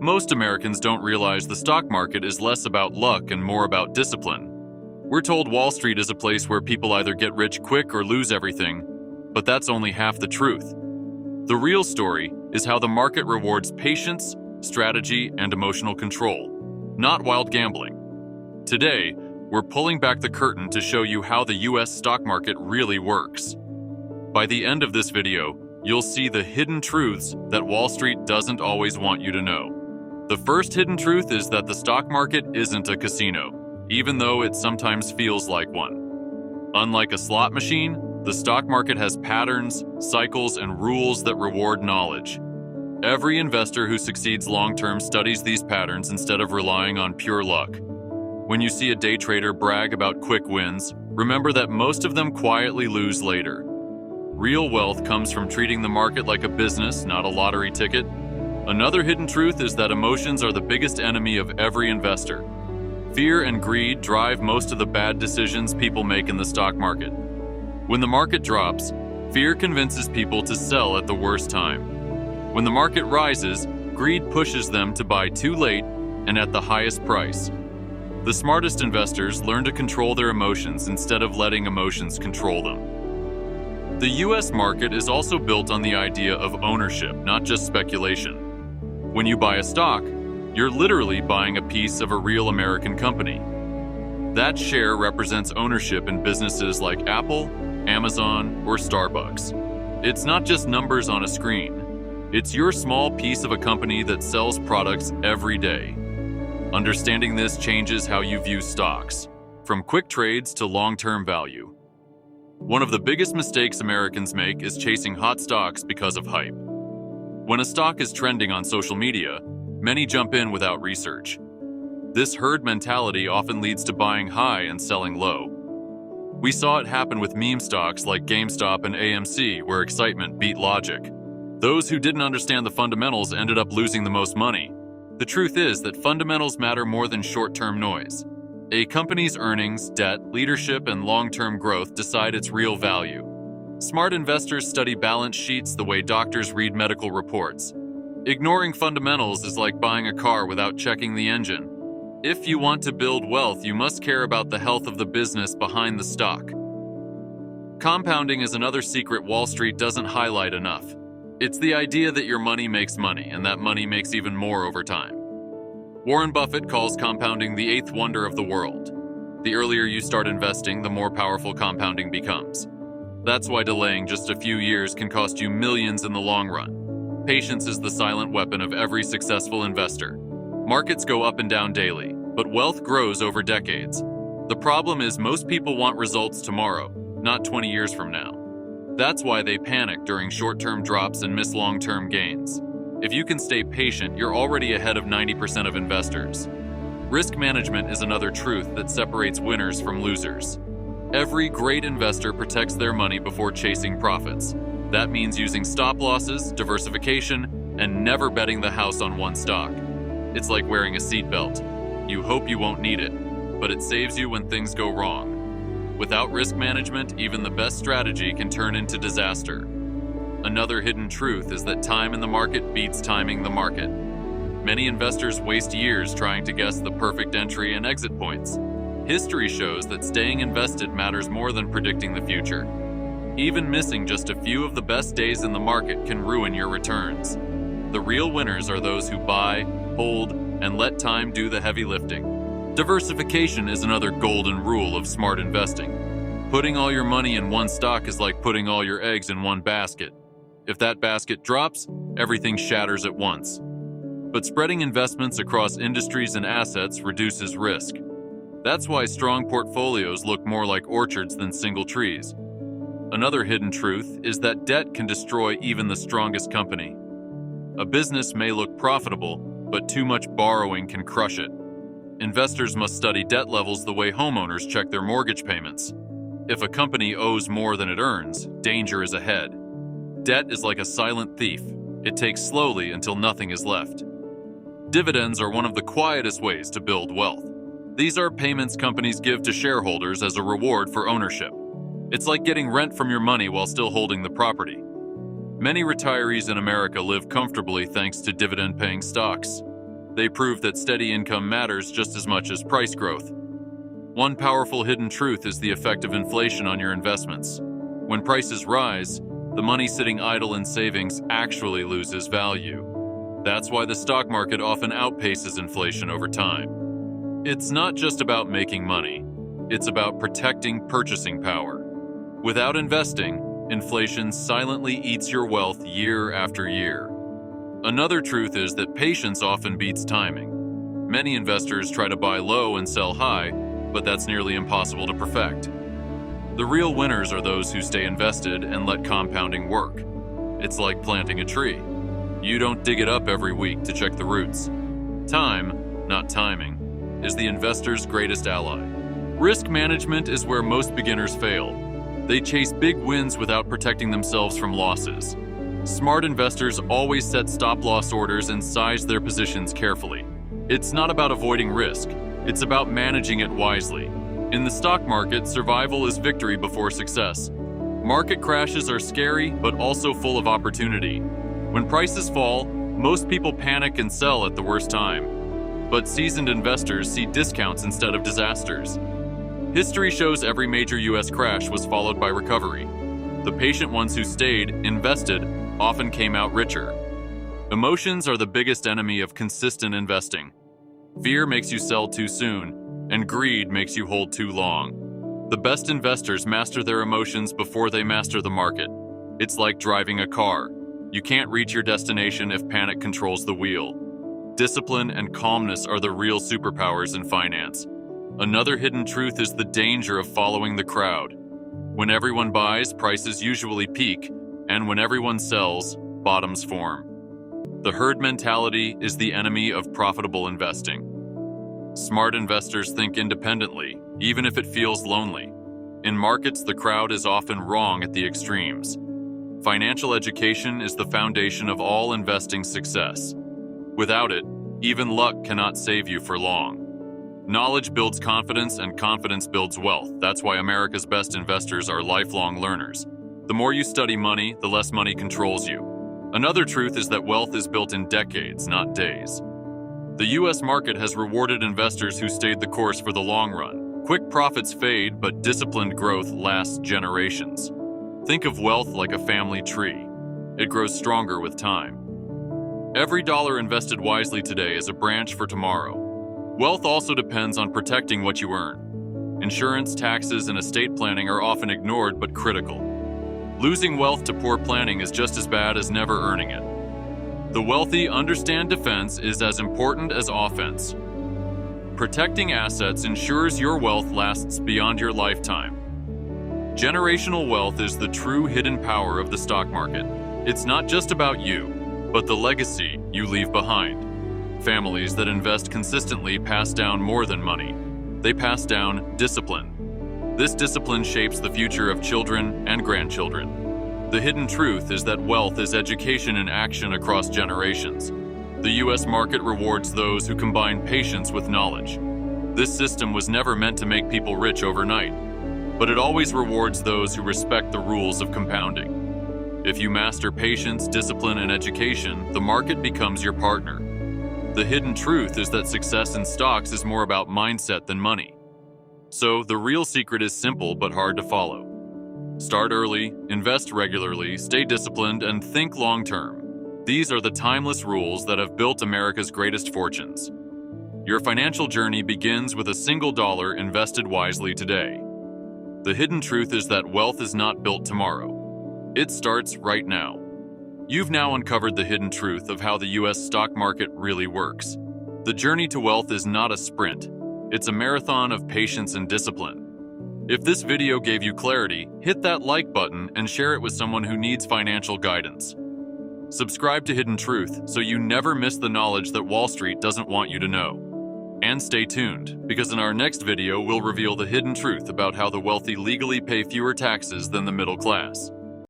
Most Americans don't realize the stock market is less about luck and more about discipline. We're told Wall Street is a place where people either get rich quick or lose everything, but that's only half the truth. The real story is how the market rewards patience, strategy, and emotional control, not wild gambling. Today, we're pulling back the curtain to show you how the US stock market really works. By the end of this video, you'll see the hidden truths that Wall Street doesn't always want you to know. The first hidden truth is that the stock market isn't a casino, even though it sometimes feels like one. Unlike a slot machine, the stock market has patterns, cycles, and rules that reward knowledge. Every investor who succeeds long-term studies these patterns instead of relying on pure luck. When you see a day trader brag about quick wins, remember that most of them quietly lose later. Real wealth comes from treating the market like a business, not a lottery ticket. Another hidden truth is that emotions are the biggest enemy of every investor. Fear and greed drive most of the bad decisions people make in the stock market. When the market drops, fear convinces people to sell at the worst time. When the market rises, greed pushes them to buy too late and at the highest price. The smartest investors learn to control their emotions instead of letting emotions control them. The US market is also built on the idea of ownership, not just speculation. When you buy a stock, you're literally buying a piece of a real American company. That share represents ownership in businesses like Apple, Amazon, or Starbucks. It's not just numbers on a screen. It's your small piece of a company that sells products every day. Understanding this changes how you view stocks, from quick trades to long-term value. One of the biggest mistakes Americans make is chasing hot stocks because of hype. When a stock is trending on social media, many jump in without research. This herd mentality often leads to buying high and selling low. We saw it happen with meme stocks like GameStop and AMC, where excitement beat logic. Those who didn't understand the fundamentals ended up losing the most money. The truth is that fundamentals matter more than short-term noise. A company's earnings, debt, leadership, and long-term growth decide its real value. Smart investors study balance sheets the way doctors read medical reports. Ignoring fundamentals is like buying a car without checking the engine. If you want to build wealth, you must care about the health of the business behind the stock. Compounding is another secret Wall Street doesn't highlight enough. It's the idea that your money makes money, and that money makes even more over time. Warren Buffett calls compounding the eighth wonder of the world. The earlier you start investing, the more powerful compounding becomes. That's why delaying just a few years can cost you millions in the long run. Patience is the silent weapon of every successful investor. Markets go up and down daily, but wealth grows over decades. The problem is most people want results tomorrow, not 20 years from now. That's why they panic during short-term drops and miss long-term gains. If you can stay patient, you're already ahead of 90% of investors. Risk management is another truth that separates winners from losers. Every great investor protects their money before chasing profits. That means using stop losses, diversification, and never betting the house on one stock. It's like wearing a seatbelt. You hope you won't need it, but it saves you when things go wrong. Without risk management, even the best strategy can turn into disaster. Another hidden truth is that time in the market beats timing the market. Many investors waste years trying to guess the perfect entry and exit points. History shows that staying invested matters more than predicting the future. Even missing just a few of the best days in the market can ruin your returns. The real winners are those who buy, hold, and let time do the heavy lifting. Diversification is another golden rule of smart investing. Putting all your money in one stock is like putting all your eggs in one basket. If that basket drops, everything shatters at once. But spreading investments across industries and assets reduces risk. That's why strong portfolios look more like orchards than single trees. Another hidden truth is that debt can destroy even the strongest company. A business may look profitable, but too much borrowing can crush it. Investors must study debt levels the way homeowners check their mortgage payments. If a company owes more than it earns, danger is ahead. Debt is like a silent thief. It takes slowly until nothing is left. Dividends are one of the quietest ways to build wealth. These are payments companies give to shareholders as a reward for ownership. It's like getting rent from your money while still holding the property. Many retirees in America live comfortably thanks to dividend-paying stocks. They prove that steady income matters just as much as price growth. One powerful hidden truth is the effect of inflation on your investments. When prices rise, the money sitting idle in savings actually loses value. That's why the stock market often outpaces inflation over time. It's not just about making money. It's about protecting purchasing power. Without investing, inflation silently eats your wealth year after year. Another truth is that patience often beats timing. Many investors try to buy low and sell high, but that's nearly impossible to perfect. The real winners are those who stay invested and let compounding work. It's like planting a tree. You don't dig it up every week to check the roots. Time, not timing, is the investor's greatest ally. Risk management is where most beginners fail. They chase big wins without protecting themselves from losses. Smart investors always set stop-loss orders and size their positions carefully. It's not about avoiding risk. It's about managing it wisely. In the stock market, survival is victory before success. Market crashes are scary, but also full of opportunity. When prices fall, most people panic and sell at the worst time. But seasoned investors see discounts instead of disasters. History shows every major U.S. crash was followed by recovery. The patient ones who stayed, invested, often came out richer. Emotions are the biggest enemy of consistent investing. Fear makes you sell too soon, and greed makes you hold too long. The best investors master their emotions before they master the market. It's like driving a car. You can't reach your destination if panic controls the wheel. Discipline and calmness are the real superpowers in finance. Another hidden truth is the danger of following the crowd. When everyone buys, prices usually peak, and when everyone sells, bottoms form. The herd mentality is the enemy of profitable investing. Smart investors think independently, even if it feels lonely. In markets, the crowd is often wrong at the extremes. Financial education is the foundation of all investing success. Without it, even luck cannot save you for long. Knowledge builds confidence, and confidence builds wealth. That's why America's best investors are lifelong learners. The more you study money, the less money controls you. Another truth is that wealth is built in decades, not days. The U.S. market has rewarded investors who stayed the course for the long run. Quick profits fade, but disciplined growth lasts generations. Think of wealth like a family tree. It grows stronger with time. Every dollar invested wisely today is a branch for tomorrow. Wealth also depends on protecting what you earn. Insurance, taxes, and estate planning are often ignored but critical. Losing wealth to poor planning is just as bad as never earning it. The wealthy understand defense is as important as offense. Protecting assets ensures your wealth lasts beyond your lifetime. Generational wealth is the true hidden power of the stock market. It's not just about you, but the legacy you leave behind. Families that invest consistently pass down more than money. They pass down discipline. This discipline shapes the future of children and grandchildren. The hidden truth is that wealth is education in action across generations. The U.S. market rewards those who combine patience with knowledge. This system was never meant to make people rich overnight, but it always rewards those who respect the rules of compounding. If you master patience, discipline, and education, the market becomes your partner. The hidden truth is that success in stocks is more about mindset than money. So, the real secret is simple but hard to follow. Start early, invest regularly, stay disciplined, and think long-term. These are the timeless rules that have built America's greatest fortunes. Your financial journey begins with a single dollar invested wisely today. The hidden truth is that wealth is not built tomorrow. It starts right now. You've now uncovered the hidden truth of how the U.S. stock market really works. The journey to wealth is not a sprint. It's a marathon of patience and discipline. If this video gave you clarity, hit that like button and share it with someone who needs financial guidance. Subscribe to Hidden Truth so you never miss the knowledge that Wall Street doesn't want you to know. And stay tuned, because in our next video we'll reveal the hidden truth about how the wealthy legally pay fewer taxes than the middle class.